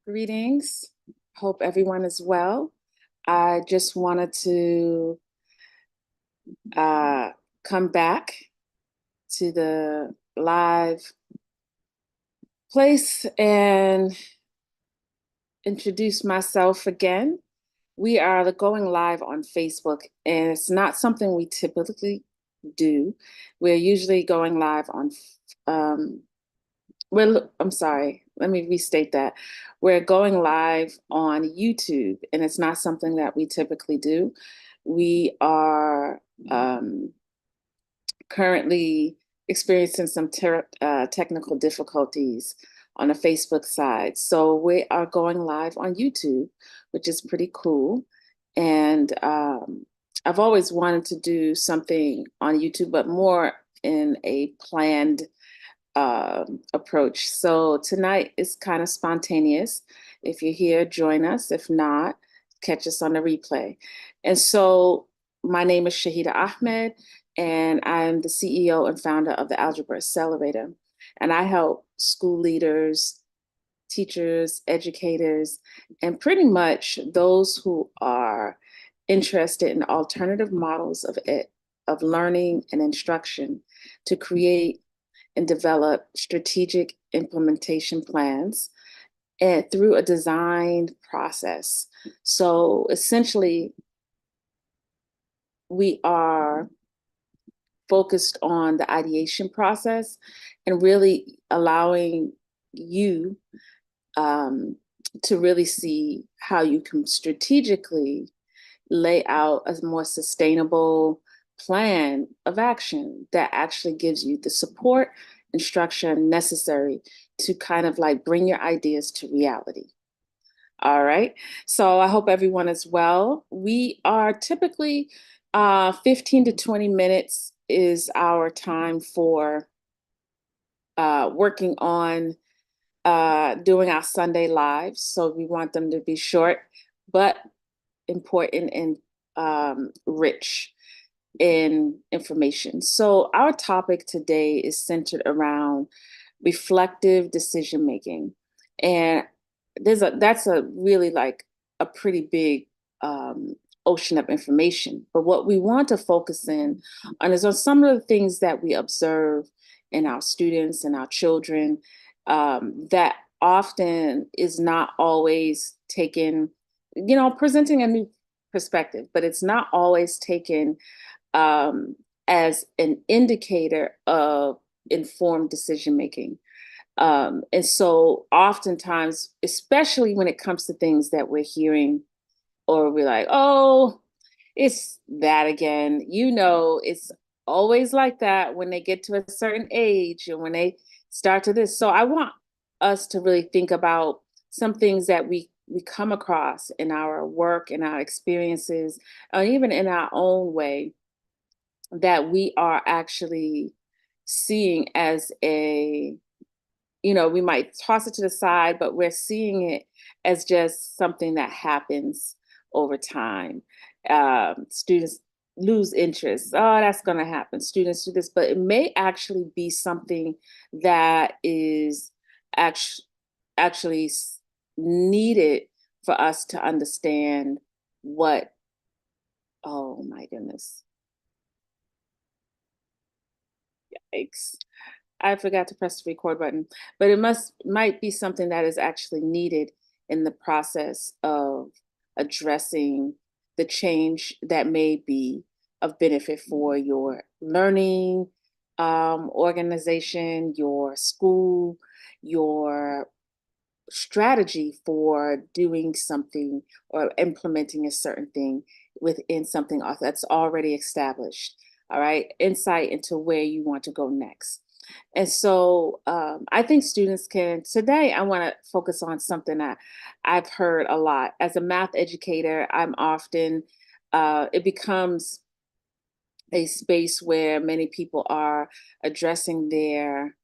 Greetings. Hope everyone is well. I just wanted to uh, come back to the live place and introduce myself again. We are going live on Facebook, and it's not something we typically do. We're usually going live on I'm sorry, let me restate that. We're going live on YouTube, and it's not something that we typically do. We are currently experiencing some technical difficulties on the Facebook side. So we are going live on YouTube, which is pretty cool. And I've always wanted to do something on YouTube, but more in a planned approach. So tonight is kind of spontaneous. If you're here, join us. If not, catch us on the replay. And so my name is Shahida Ahmed, and I'm the CEO and founder of the Algebra Accelerator. And I help school leaders, teachers, educators, and pretty much those who are interested in alternative models of learning and instruction to create and develop strategic implementation plans and through a designed process. So essentially, we are focused on the ideation process and really allowing you to really see how you can strategically lay out a more sustainable plan of action that actually gives you the support and structure necessary to kind of like bring your ideas to reality. All right. So I hope everyone is well. We are typically 15 to 20 minutes is our time for working on doing our Sunday lives. So we want them to be short, but important and rich in information. So our topic today is centered around reflective decision making. And that's a really like a pretty big ocean of information. But what we want to focus in on is on some of the things that we observe in our students and our children that often is not always taken, presenting a new perspective, but it's not always taken as an indicator of informed decision making. And so oftentimes, especially when it comes to things that we're hearing, or we're like, oh, it's that again. It's always like that when they get to a certain age and when they start to this. So I want us to really think about some things that we come across in our work, in our experiences, even in our own way, that we are actually seeing as we might toss it to the side, but we're seeing it as just something that happens over time. Students lose interest. Oh, that's going to happen. Students do this, but it may actually be something that is actually needed for us to understand what, oh my goodness, yikes. I forgot to press the record button, but might be something that is actually needed in the process of addressing the change that may be of benefit for your learning organization, your school, your strategy for doing something or implementing a certain thing within something that's already established. All right, insight into where you want to go next. And so I think students can, today I want to focus on something that I've heard a lot. As a math educator, I'm often, it becomes a space where many people are addressing their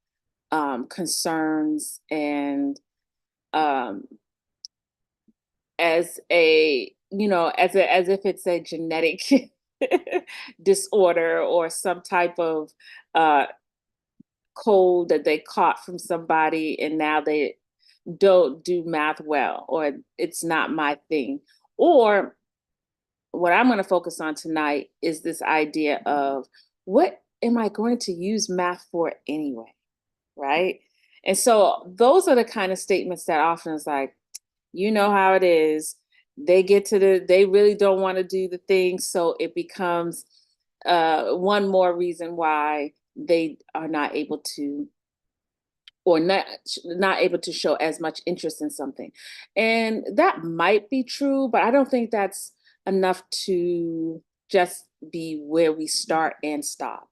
concerns and um, as as if it's a genetic disorder or some type of uh, cold that they caught from somebody, and now don't do math well, or it's not my thing. Or what I'm going to focus on tonight is this idea of what am I going to use math for anyway? Right. And so those are the kind of statements that often is like, you know how it is. They really don't want to do the thing. So it becomes one more reason why they are not able to, or not able to show as much interest in something. And that might be true, but I don't think that's enough to just be where we start and stop,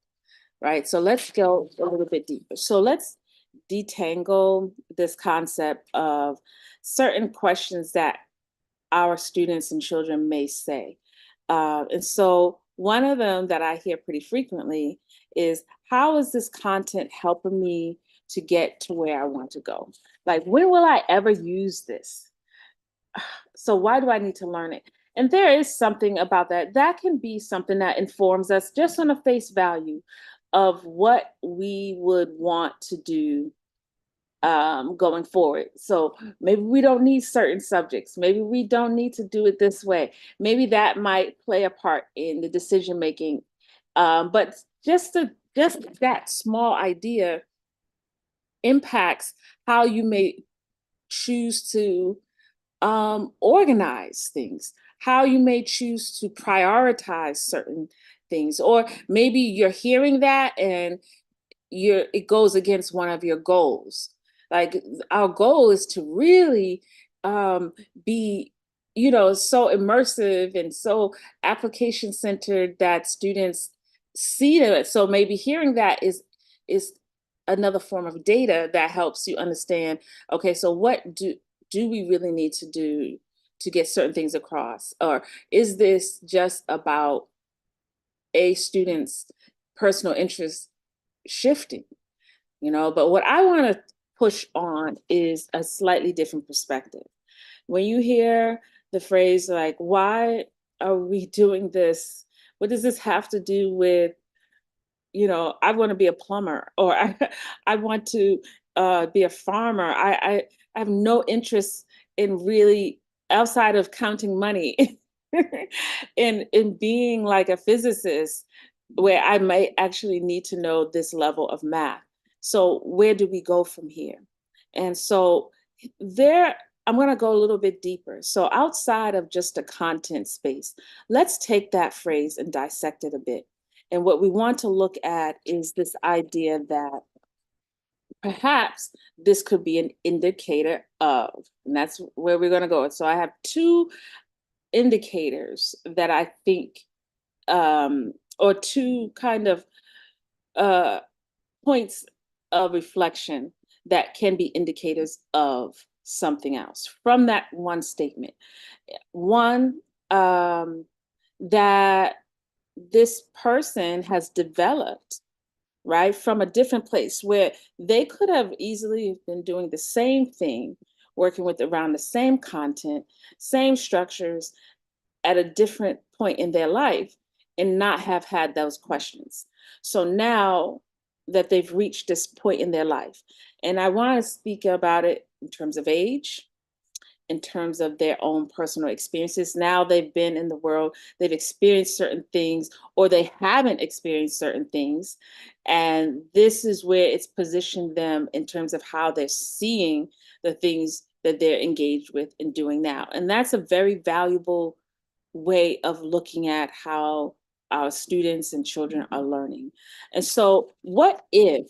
right? So let's go a little bit deeper. So let's detangle this concept of certain questions that our students and children may say. And so one of them that I hear pretty frequently is, how is this content helping me to get to where I want to go? Like, when will I ever use this? So why do I need to learn it? And there is something about that. That can be something that informs us just on a face value of what we would want to do going forward. So maybe we don't need certain subjects. Maybe we don't need to do it this way. Maybe that might play a part in the decision making. But just that small idea impacts how you may choose to organize things, how you may choose to prioritize certain things, or maybe you're hearing that and it goes against one of your goals. Like, our goal is to really be, so immersive and so application centered that students see it. So maybe hearing that is another form of data that helps you understand, okay, so what do we really need to do to get certain things across? Or is this just about a student's personal interest shifting? But what I want to push on is a slightly different perspective. When you hear the phrase like, why are we doing this? What does this have to do with, I want to be a plumber, or I want to be a farmer. I have no interest in really, outside of counting money, in being like a physicist, where I might actually need to know this level of math. So where do we go from here? And so there, I'm going to go a little bit deeper. So outside of just a content space, let's take that phrase and dissect it a bit. And what we want to look at is this idea that perhaps this could be an indicator of, and that's where we're going to go. So I have two indicators that I think, or two kind of uh, points of reflection that can be indicators of something else from that one statement. One, that this person has developed, right, from a different place where they could have easily been doing the same thing, working with around the same content, same structures at a different point in their life, and not have had those questions. So now that they've reached this point in their life, and I want to speak about it in terms of age, in terms of their own personal experiences. Now they've been in the world, they've experienced certain things, or they haven't experienced certain things. And this is where it's positioned them in terms of how they're seeing the things that they're engaged with and doing now. And that's a very valuable way of looking at how our students and children are learning. And so, what if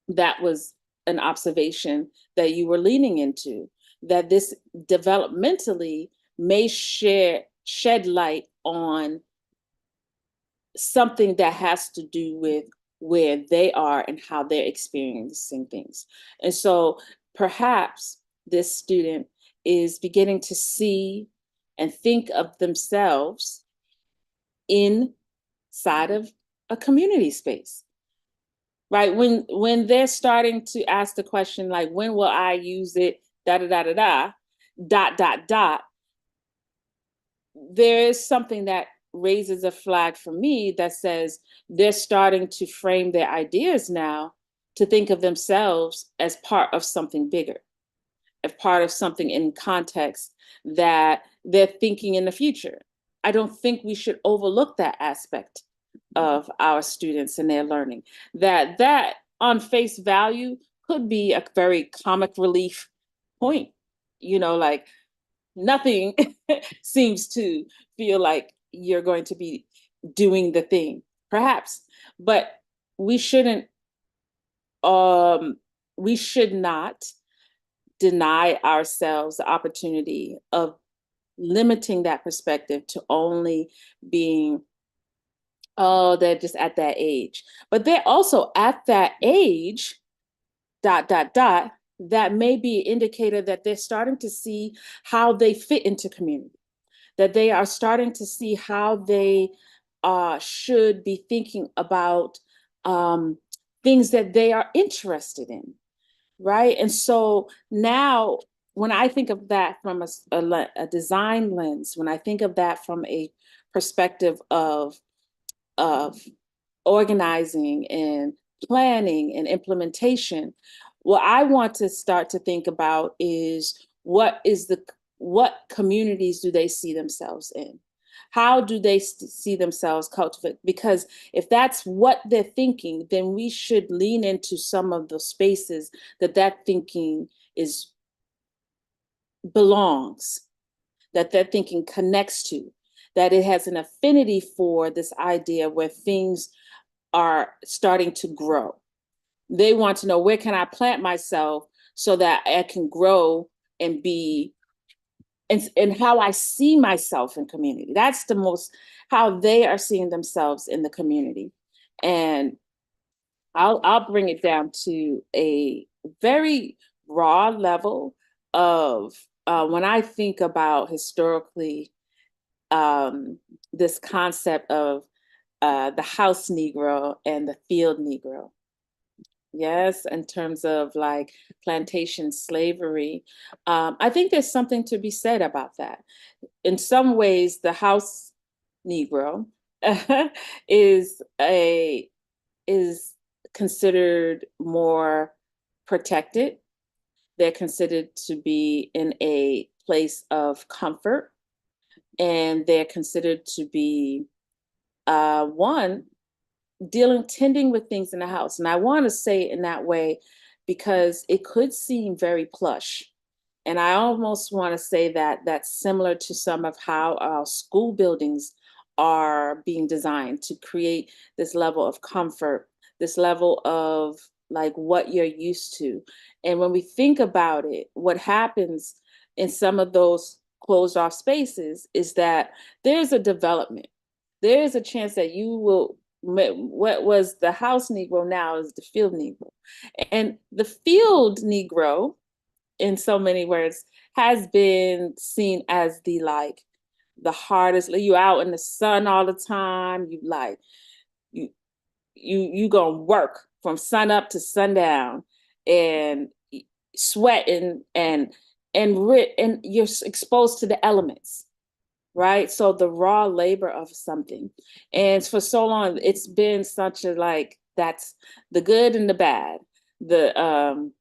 that was an observation that you were leaning into, that this developmentally may shed light on something that has to do with where they are and how they're experiencing things? And so perhaps this student is beginning to see and think of themselves inside of a community space, right? When they're starting to ask the question like, when will I use it, da da da da da, dot, there is something that raises a flag for me that says they're starting to frame their ideas now to think of themselves as part of something bigger. as part of something in context, that they're thinking in the future. I don't think we should overlook that aspect of our students and their learning. That on face value could be a very comic relief point. Like nothing seems to feel like you're going to be doing the thing, perhaps, but we shouldn't we should not deny ourselves the opportunity of limiting that perspective to only being, oh, they're just at that age. But they're also at that age, dot, dot, dot, that may be an indicator that they're starting to see how they fit into community, that they are starting to see how they should be thinking about things that they are interested in, right? And so now, when I think of that from a design lens, when I think of that from a perspective of organizing and planning and implementation, what I want to start to think about is what communities do they see themselves in? How do they see themselves cultivate? Because if that's what they're thinking, then we should lean into some of the spaces that thinking is belongs, that thinking connects to, that it has an affinity for this idea where things are starting to grow. They want to know, where can I plant myself so that I can grow and be, and how I see myself in community. That's the most, how they are seeing themselves in the community. And I'll bring it down to a very raw level of when I think about historically this concept of the house Negro and the field Negro. Yes, in terms of like plantation slavery, I think there's something to be said about that. In some ways, the house Negro is is considered more protected. They're considered to be in a place of comfort, and they're considered to be one tending with things in the house. And I want to say it in that way because it could seem very plush. And I almost want to say that that's similar to some of how our school buildings are being designed to create this level of comfort, this level of like what you're used to. And when we think about it, what happens in some of those closed off spaces is that there's a development. There's a chance that you will, what was the house Negro now is the field Negro. And the field Negro, in so many words, has been seen as the hardest. You out in the sun all the time. You you gonna work from sun up to sundown and sweating and you're exposed to the elements, right? So the raw labor of something. And for so long, it's been such a like, that's the good and the bad. Who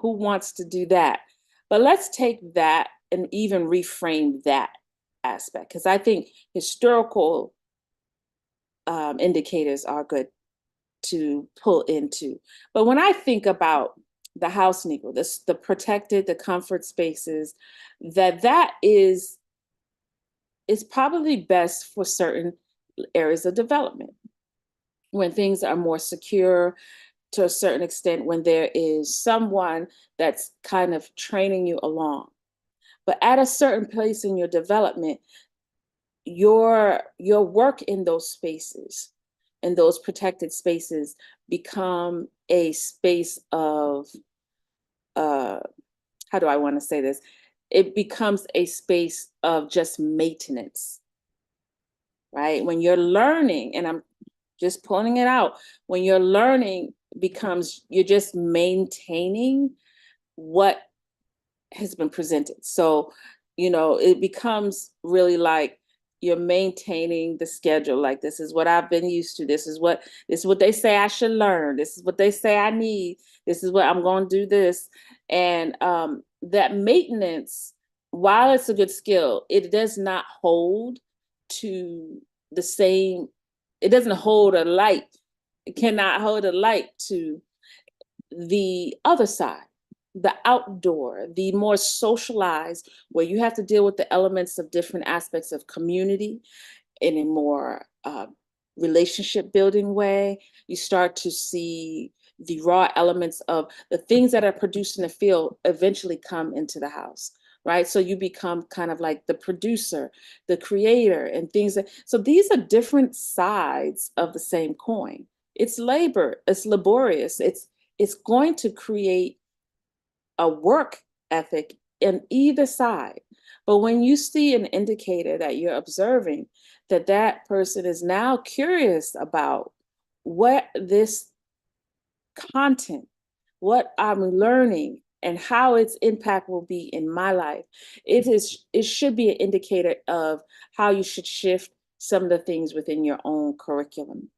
wants to do that? But let's take that and even reframe that aspect, because I think historical indicators are good to pull into. But when I think about the house Negro, the protected, the comfort spaces, that is probably best for certain areas of development, when things are more secure to a certain extent, when there is someone that's kind of training you along. But at a certain place in your development, your work in those spaces, in those protected spaces, become a space of how do I want to say this? It becomes a space of just maintenance, right? When you're learning, and I'm just pulling it out, when you're learning becomes, you're just maintaining what has been presented. So, it becomes really like you're maintaining the schedule. Like, this is what I've been used to. This is what they say I should learn. This is what they say I need. This is what I'm going to do this. And that maintenance, while it's a good skill, it does not hold to the same, it doesn't hold a light, it cannot hold a light to the other side, the outdoor, the more socialized, where you have to deal with the elements of different aspects of community in a more relationship building way. You start to see the raw elements of the things that are produced in the field eventually come into the house, right? So you become kind of like the producer, the creator, and things that, so these are different sides of the same coin. It's labor, it's laborious, it's going to create a work ethic in either side. But when you see an indicator that you're observing, that that person is now curious about what this content, what I'm learning, and how its impact will be in my life, it should be an indicator of how you should shift some of the things within your own curriculum,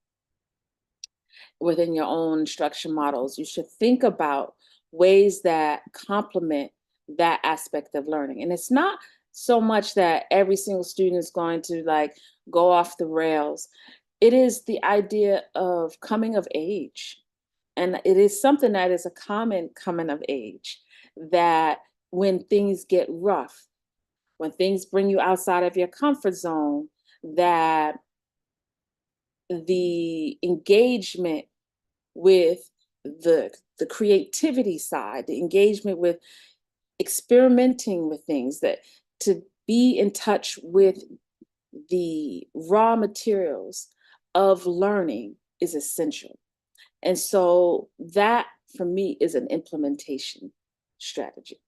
within your own instruction models. You should think about ways that complement that aspect of learning. And it's not so much that every single student is going to like go off the rails. It is the idea of coming of age. And it is something that is a common coming of age, that when things get rough, when things bring you outside of your comfort zone, that the engagement with the creativity side, the engagement with experimenting with things, that to be in touch with the raw materials of learning is essential. And so that for me is an implementation strategy.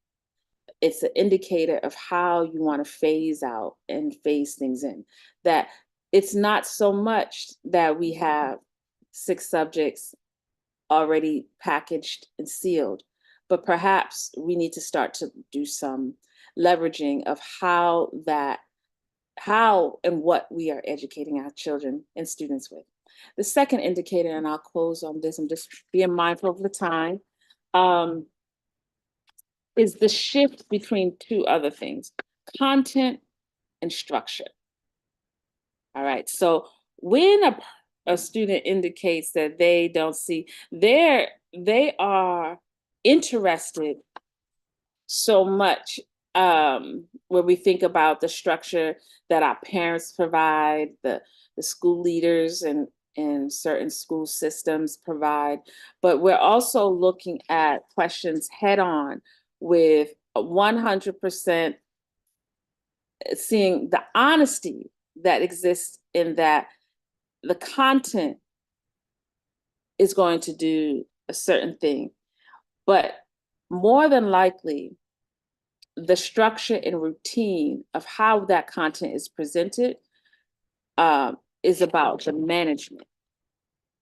It's an indicator of how you want to phase out and phase things in. That it's not so much that we have 6 subjects already packaged and sealed, but perhaps we need to start to do some leveraging of how and what we are educating our children and students with. The second indicator, and I'll close on this, I'm just being mindful of the time, is the shift between 2 other things, content and structure. All right, so when a student indicates that they don't see, they are interested so much, when we think about the structure that our parents provide, the school leaders and certain school systems provide, but we're also looking at questions head on with 100% seeing the honesty that exists in that the content is going to do a certain thing, but more than likely, the structure and routine of how that content is presented is about the management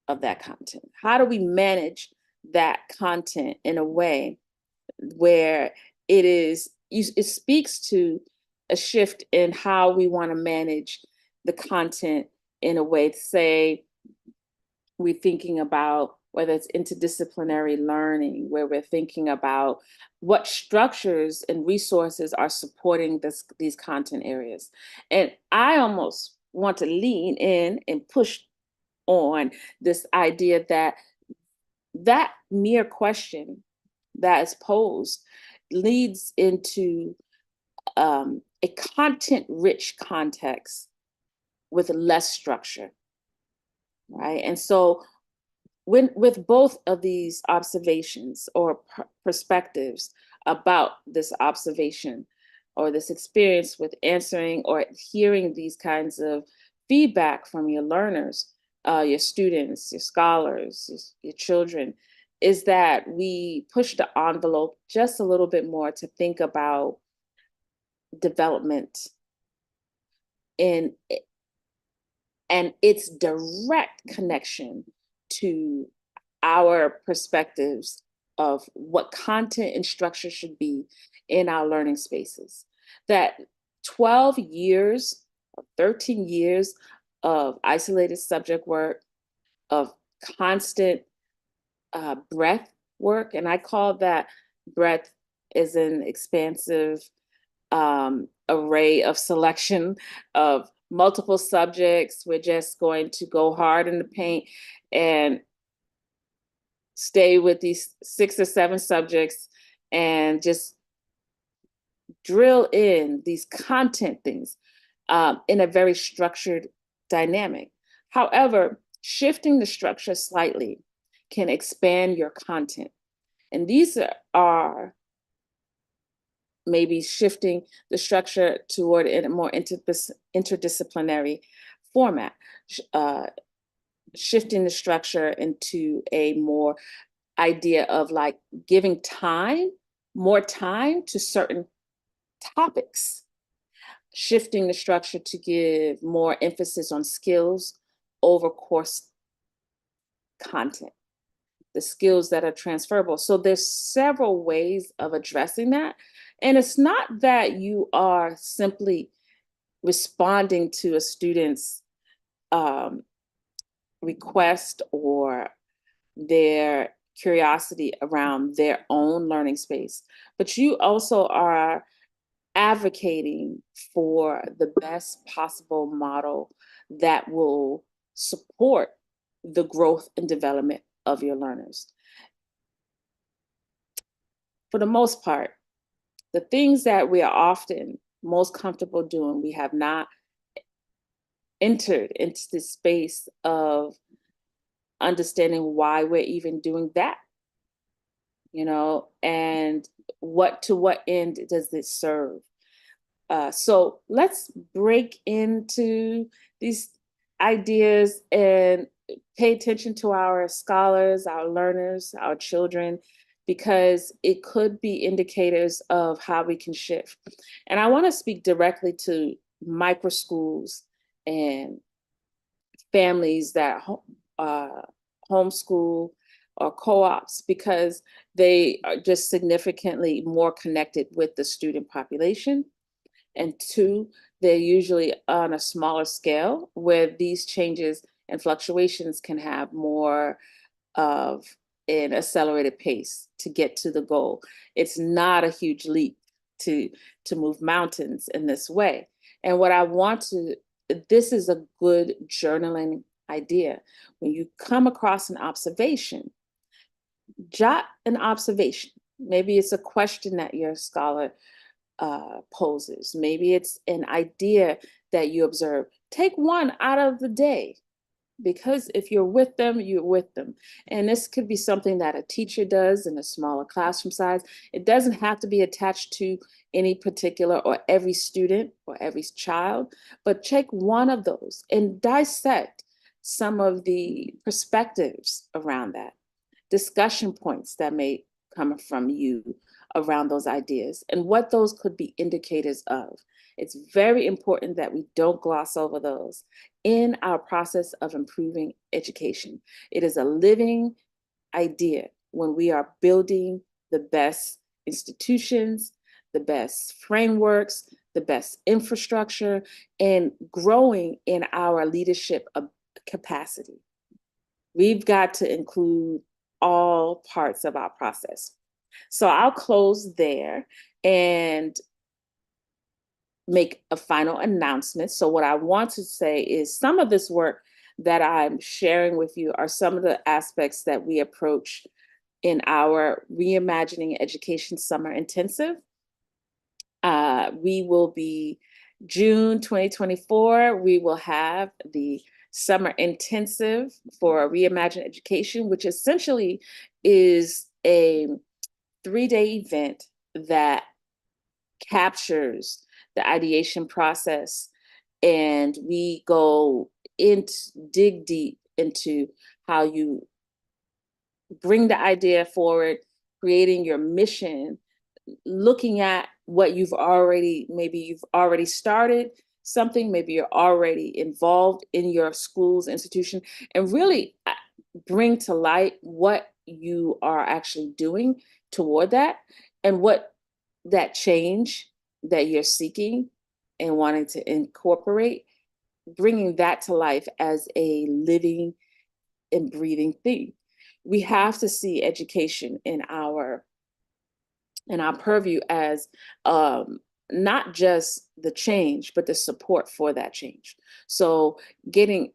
of that content. How do we manage that content in a way where it speaks to a shift in how we want to manage the content in a way, say, we're thinking about whether it's interdisciplinary learning, where we're thinking about what structures and resources are supporting these content areas. And I almost want to lean in and push on this idea that that mere question that is posed leads into a content-rich context with less structure, right? And so with both of these observations or perspectives about this observation or this experience with answering or hearing these kinds of feedback from your learners, your students, your scholars, your children, is that we push the envelope just a little bit more to think about development in and its direct connection to our perspectives of what content and structure should be in our learning spaces. That 12 years or 13 years of isolated subject work, of constant breadth work, and I call that breadth is an expansive array of selection of multiple subjects. We're just going to go hard in the paint and stay with these 6 or 7 subjects and just drill in these content things in a very structured dynamic. However, shifting the structure slightly can expand your content. And these are maybe shifting the structure toward a more interdisciplinary format, shifting the structure into a more idea of like giving more time to certain topics, shifting the structure to give more emphasis on skills over course content, the skills that are transferable. So there's several ways of addressing that. And it's not that you are simply responding to a student's request or their curiosity around their own learning space, but you also are advocating for the best possible model that will support the growth and development of your learners. For the most part, the things that we are often most comfortable doing, we have not entered into the space of understanding why we're even doing that, and to what end does this serve? So let's break into these ideas and pay attention to our scholars, our learners, our children, because it could be indicators of how we can shift. And I want to speak directly to micro schools and families that homeschool or co-ops, because they are just significantly more connected with the student population. And 2, they're usually on a smaller scale where these changes and fluctuations can have more of an accelerated pace to get to the goal. It's not a huge leap to move mountains in this way. And this is a good journaling idea. When you come across an observation, jot an observation. Maybe it's a question that your scholar poses. Maybe it's an idea that you observe. Take one out of the day, because if you're with them, you're with them. And this could be something that a teacher does in a smaller classroom size. It doesn't have to be attached to any particular or every student or every child, but take one of those and dissect some of the perspectives around that, discussion points that may come from you around those ideas and what those could be indicators of. It's very important that we don't gloss over those in our process of improving education. It is a living idea when we are building the best institutions, the best frameworks, the best infrastructure, and growing in our leadership capacity. We've got to include all parts of our process. So I'll close there and make a final announcement. So what I want to say is some of this work that I'm sharing with you are some of the aspects that we approach in our Reimagining Education Summer Intensive. We will be June 2024, we will have the Summer Intensive for Reimagine Education, which essentially is a 3-day event that captures the ideation process, and we dig deep into how you bring the idea forward, creating your mission, looking at what maybe you've already started something, maybe you're already involved in your school's institution, and really bring to light what you are actually doing toward that, and what that change that you're seeking and wanting to incorporate, bringing that to life as a living and breathing thing. We have to see education in our and our purview as not just the change, but the support for that change. So getting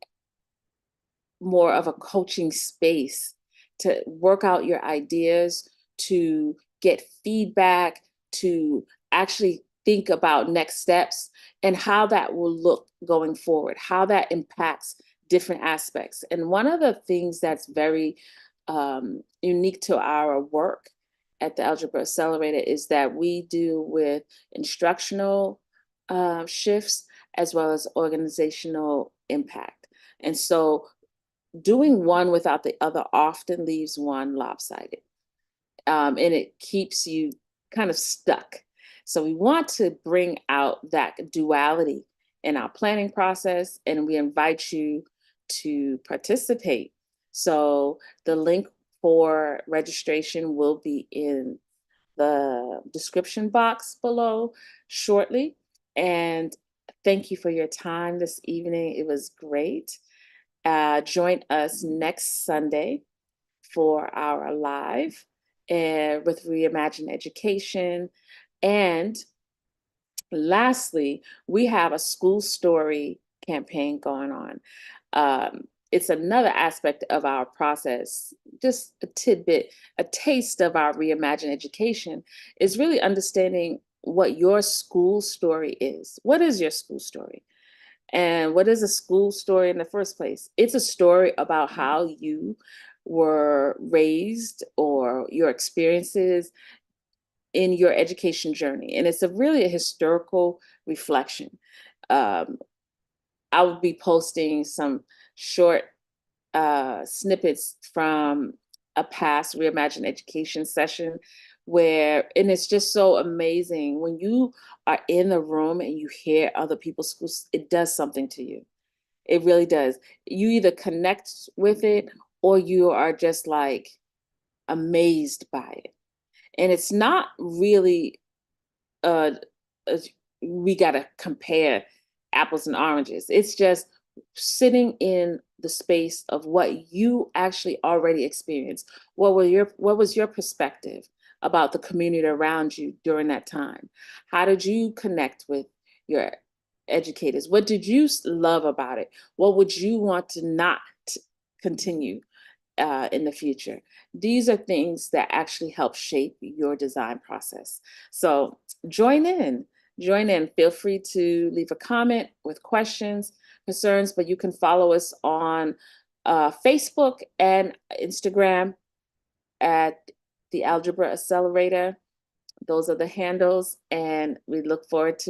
more of a coaching space to work out your ideas, to get feedback, to actually think about next steps and how that will look going forward, how that impacts different aspects. And one of the things that's very unique to our work at the Algebra Accelerator is that we deal with instructional shifts as well as organizational impact. And so doing one without the other often leaves one lopsided, and it keeps you kind of stuck. So we want to bring out that duality in our planning process, and we invite you to participate. So the link for registration will be in the description box below shortly. And thank you for your time this evening. It was great. Join us next Sunday for our live with Reimagine Education. And lastly, we have a school story campaign going on. It's another aspect of our process, just a tidbit, a taste of our Reimagine Education is really understanding what your school story is. What is your school story? And what is a school story in the first place? It's a story about how you were raised or your experiences in your education journey. And it's really a historical reflection. Um, I will be posting some short snippets from a past Reimagine Education session and it's just so amazing when you are in the room and you hear other people's schools, it does something to you. It really does. You either connect with it or you are just like amazed by it. And it's not really uh, uh we got to compare apples and oranges. It's just sitting in the space of what you actually already experienced. What was your perspective about the community around you during that time? How did you connect with your educators? What did you love about it? What would you want to not continue in the future? These are things that actually help shape your design process. So join in. Join in. Feel free to leave a comment with questions, concerns, but you can follow us on Facebook and Instagram at the Algebra Accelerator. Those are the handles, and we look forward to